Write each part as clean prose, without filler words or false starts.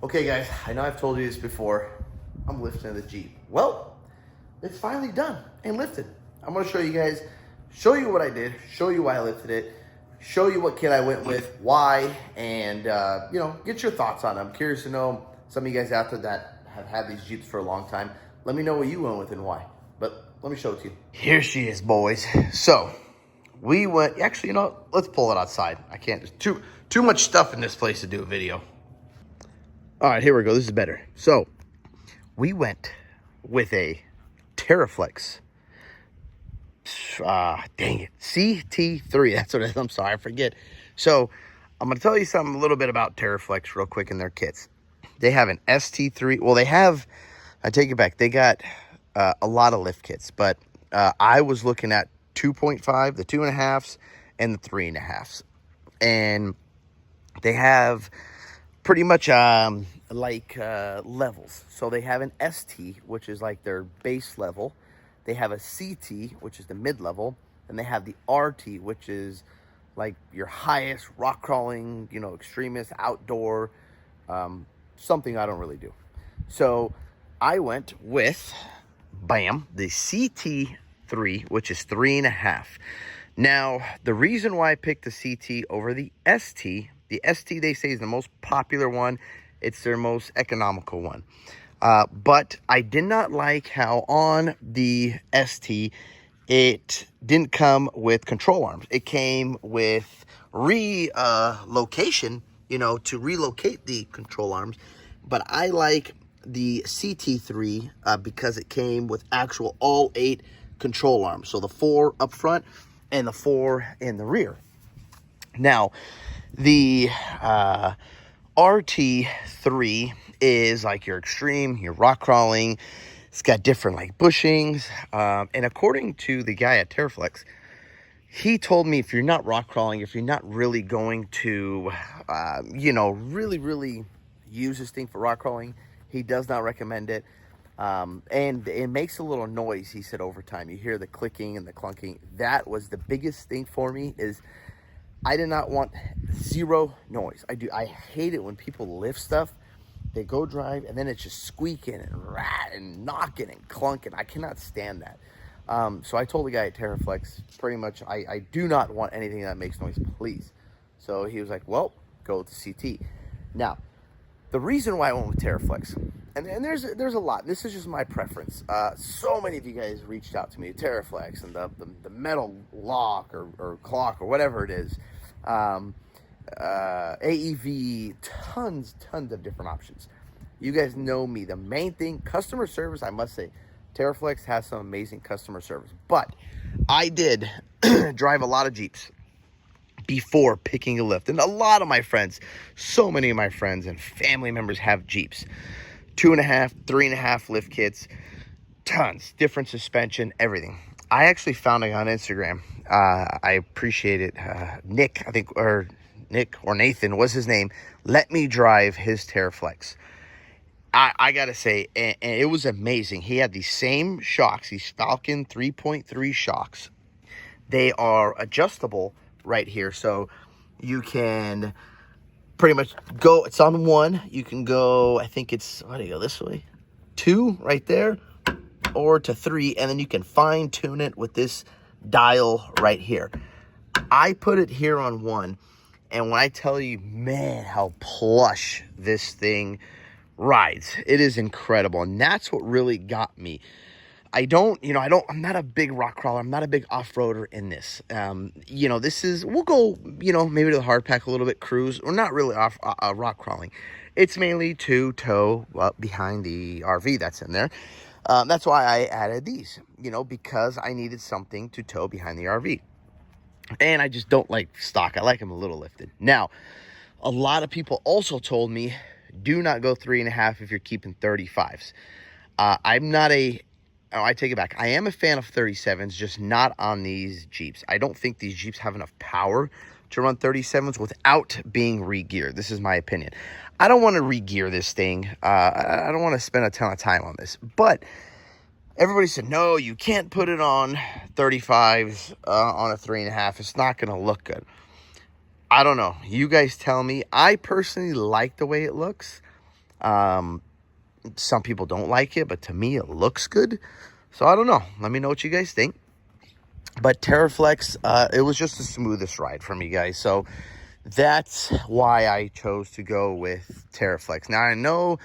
Okay, guys, I know I've told you this before. I'm lifting the Jeep. Well, it's finally done and lifted. I'm gonna show you guys, show you what I did, show you why I lifted it, show you what kit I went with, why, and get your thoughts on it. I'm curious to know some of you guys out there that have had these Jeeps for a long time. Let me know what you went with and why. But let me show it to you. Here she is, boys. So we went. Actually, let's pull it outside. I can't. There's too much stuff in this place to do a video. All right, here we go. This is better. So we went with a Teraflex. Dang it. CT3. That's what it is. I'm sorry. I forget. So I'm going to tell you something a little bit about Teraflex real quick in their kits. They have an ST3. Well, they have, I take it back. They got a lot of lift kits, but I was looking at 2.5, the 2.5s, and the 3.5s. And they have pretty much levels. So they have an ST, which is like their base level. They have a CT, which is the mid-level. And they have the RT, which is like your highest rock crawling, extremist, outdoor, something I don't really do. So I went with, bam, the CT3, which is 3.5. Now, the reason why I picked the CT over the ST they say is the most popular one. It's their most economical one. But I did not like how on the ST, it didn't come with control arms. It came with relocation, to relocate the control arms. But I like the CT3 because it came with actual all 8 control arms. So the 4 up front and the 4 in the rear. Now, the RT3 is like your extreme, your rock crawling. It's got different like bushings. And according to the guy at Teraflex, he told me if you're not rock crawling, if you're not really going to, really use this thing for rock crawling, he does not recommend it. And it makes a little noise, he said, over time. You hear the clicking and the clunking. That was the biggest thing for me, is I did not want zero noise. I hate it when people lift stuff. They go drive and then it's just squeaking and and knocking and clunking. I cannot stand that. So I told the guy at Teraflex, pretty much, I do not want anything that makes noise, please. So he was like, well, go with the CT. Now, the reason why I went with Teraflex, and there's a lot. This is just my preference. So many of you guys reached out to me, Teraflex and the metal lock or clock or whatever it is. AEV, tons of different options. You guys know me. The main thing, customer service, I must say, Teraflex has some amazing customer service. But I did drive a lot of Jeeps before picking a lift. And a lot of my friends, so many of my friends and family members have Jeeps. 2.5, 3.5 lift kits, tons, different suspension, everything. I actually found it on Instagram. I appreciate it. Nick or Nathan was his name. Let me drive his Teraflex. I gotta say, and it was amazing. He had these same shocks, these Falcon 3.3 shocks. They are adjustable right here, so you can pretty much go. It's on 1. You can go, I think it's, how do you go, this way? 2 right there, or to 3, and then you can fine tune it with this dial right here. I put it here on 1, and when I tell you, man, how plush this thing rides, it is incredible. And that's what really got me. I'm not a big rock crawler. I'm not a big off-roader in this. This is, we'll go, maybe to the hard pack a little bit, cruise. We're not really off rock crawling. It's mainly to tow behind the RV that's in there. That's why I added these, because I needed something to tow behind the RV. And I just don't like stock. I like them a little lifted. Now, a lot of people also told me, do not go 3.5 if you're keeping 35s. I take it back. I am a fan of 37s, just not on these Jeeps. I don't think these Jeeps have enough power to run 37s without being re-geared. This is my opinion. I don't want to re-gear this thing. I don't want to spend a ton of time on this. But everybody said, no, you can't put it on 35s on a 3.5. It's not going to look good. I don't know. You guys tell me. I personally like the way it looks. Some people don't like it, but to me, it looks good. So I don't know. Let me know what you guys think. But Teraflex, it was just the smoothest ride for me, guys. So that's why I chose to go with Teraflex. Now, I know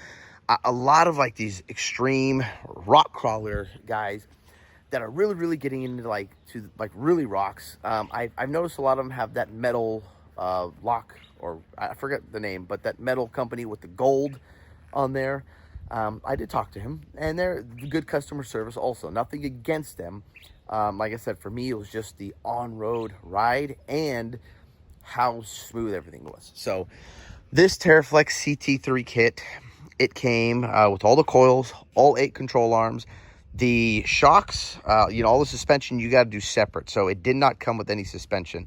a lot of like these extreme rock crawler guys that are really, really getting into like really rocks. I've noticed a lot of them have that metal lock, or I forget the name, but that metal company with the gold on there. I did talk to him, and they're good customer service also. Nothing against them. Like I said, for me, it was just the on-road ride and how smooth everything was. So this Teraflex CT3 kit, it came with all the coils, all 8 control arms, the shocks, all the suspension you got to do separate. So it did not come with any suspension.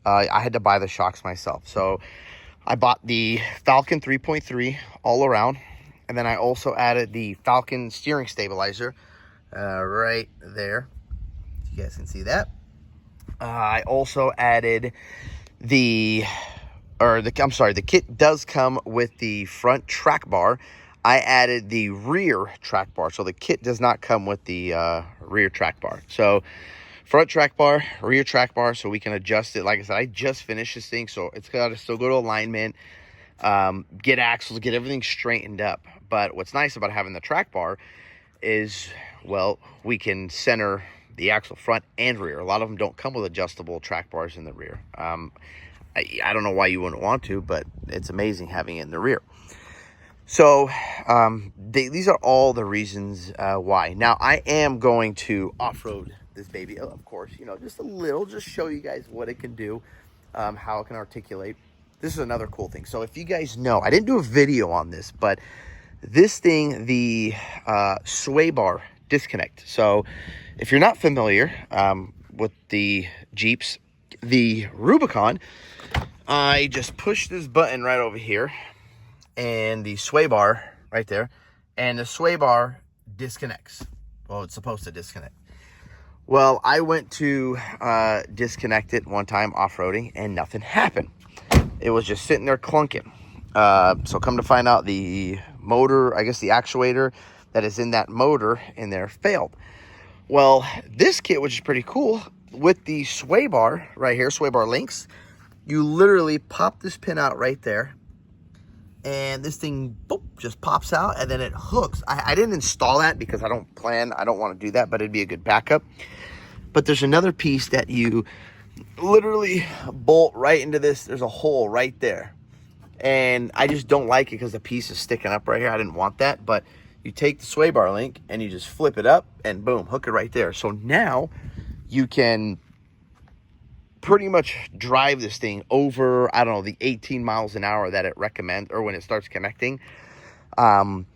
I had to buy the shocks myself. So I bought the Falcon 3.3 all around. And then I also added the Falcon steering stabilizer right there. You guys can see that. I also added the kit does come with the front track bar. I added the rear track bar. So the kit does not come with the rear track bar. So front track bar, rear track bar, so we can adjust it. Like I said, I just finished this thing, so it's got to still go to alignment, get axles, get everything straightened up. But what's nice about having the track bar is, well, we can center the axle front and rear. A lot of them don't come with adjustable track bars in the rear. I don't know why you wouldn't want to, but it's amazing having it in the rear. So these are all the reasons why. Now, I am going to off-road this baby, of course, just a little, just show you guys what it can do, how it can articulate. This is another cool thing. So if you guys know, I didn't do a video on this, but this thing, the sway bar disconnect. So if you're not familiar with the Jeeps, the Rubicon, I just push this button right over here and the sway bar right there, and the sway bar disconnects. Well, it's supposed to disconnect. Well, I went to disconnect it one time off-roading and nothing happened. It was just sitting there clunking. So come to find out, the motor, I guess the actuator that is in that motor in there failed. Well, this kit, which is pretty cool, with the sway bar right here, sway bar links, you literally pop this pin out right there, and this thing, boop, just pops out, and then it hooks. I didn't install that because I don't want to do that, but it'd be a good backup. But there's another piece that you literally bolt right into this. There's a hole right there. And I just don't like it because the piece is sticking up right here. I didn't want that, but you take the sway bar link and you just flip it up and boom, hook it right there. So now you can pretty much drive this thing over, I don't know, the 18 miles an hour that it recommends, or when it starts connecting. When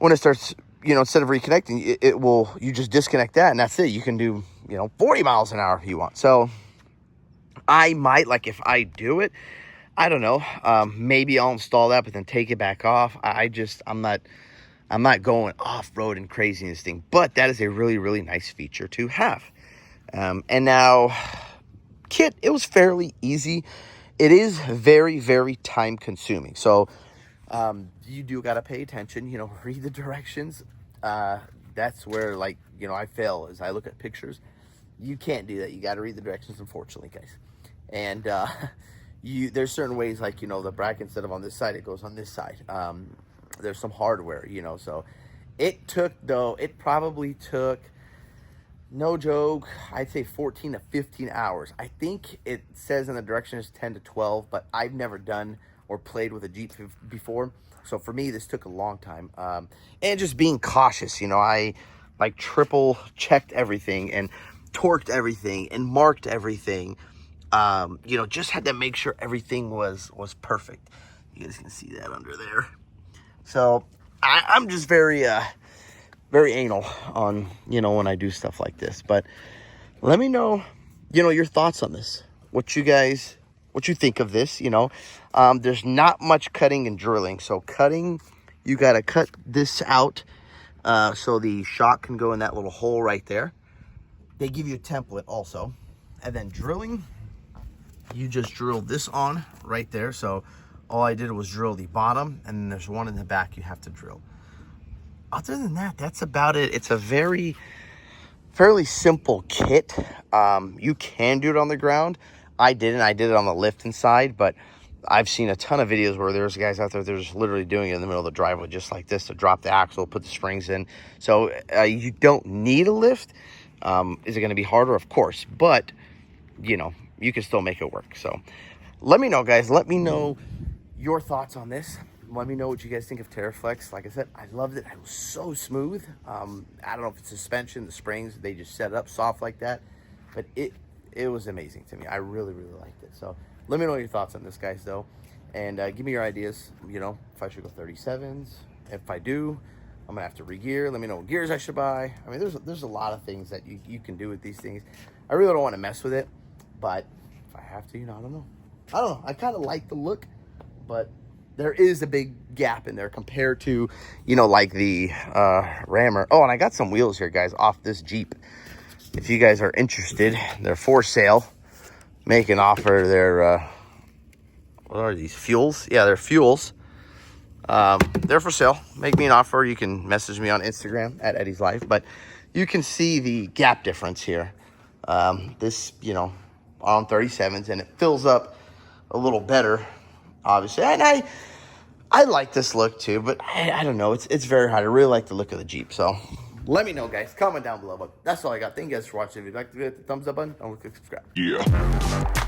it starts, instead of reconnecting, you just disconnect that and that's it. You can do, 40 miles an hour if you want. So I might, like, if I do it, I don't know, maybe I'll install that, but then take it back off. I'm not going off-road and crazy in this thing, but that is a really, really nice feature to have. And now, kit, it was fairly easy. It is very, very time consuming. So you do got to pay attention, read the directions. That's where, I fail as I look at pictures. You can't do that. You got to read the directions, unfortunately, guys. And there's certain ways, the bracket, instead of on this side, it goes on this side. There's some hardware, so it probably took, no joke, I'd say 14 to 15 hours. I think it says in the directions 10 to 12, but I've never done or played with a Jeep before. So for me, this took a long time. And just being cautious, I triple checked everything and torqued everything and marked everything. Just had to make sure everything was perfect. You guys can see that under there. So I'm just very anal on, when I do stuff like this. But let me know, your thoughts on this. What you think of this, There's not much cutting and drilling. So cutting, you got to cut this out so the shock can go in that little hole right there. They give you a template also. And then drilling, you just drill this on right there. So All I did was drill the bottom, and then there's one in the back you have to drill. Other than that, that's about it. It's a fairly simple kit. You can do it on the ground. I didn't. I did it on the lift inside, but I've seen a ton of videos where there's guys out there that are just literally doing it in the middle of the driveway just like this to drop the axle, put the springs in. So you don't need a lift. Is it going to be harder? Of course, but you know, you can still make it work. So let me know, guys. Let me know your thoughts on this. Let me know what you guys think of Teraflex. Like I said, I loved it. It was so smooth. I don't know if it's suspension, the springs, they just set it up soft like that, but it was amazing to me. I really, really liked it. So let me know your thoughts on this, guys, though, and give me your ideas. You know, if I should go 37s. If I do, I'm gonna have to re-gear. Let me know what gears I should buy. I mean, there's a lot of things that you can do with these things. I really don't want to mess with it, but if I have to, you know, I don't know. I kind of like the look, but there is a big gap in there compared to, you know, like the Rammer. Oh, and I got some wheels here, guys, off this Jeep. If you guys are interested, they're for sale. Make an offer. They're, what are these, fuels? Yeah, they're fuels. They're for sale. Make me an offer. You can message me on Instagram at Eddie's Life. But you can see the gap difference here. This, you know, on 37s, and it fills up a little better, obviously. And I like this look too, but I don't know. It's very hard. I really like the look of the Jeep. So let me know, guys. Comment down below. But that's all I got. Thank you guys for watching. If you'd like to hit the thumbs up button, don't forget to subscribe. Yeah.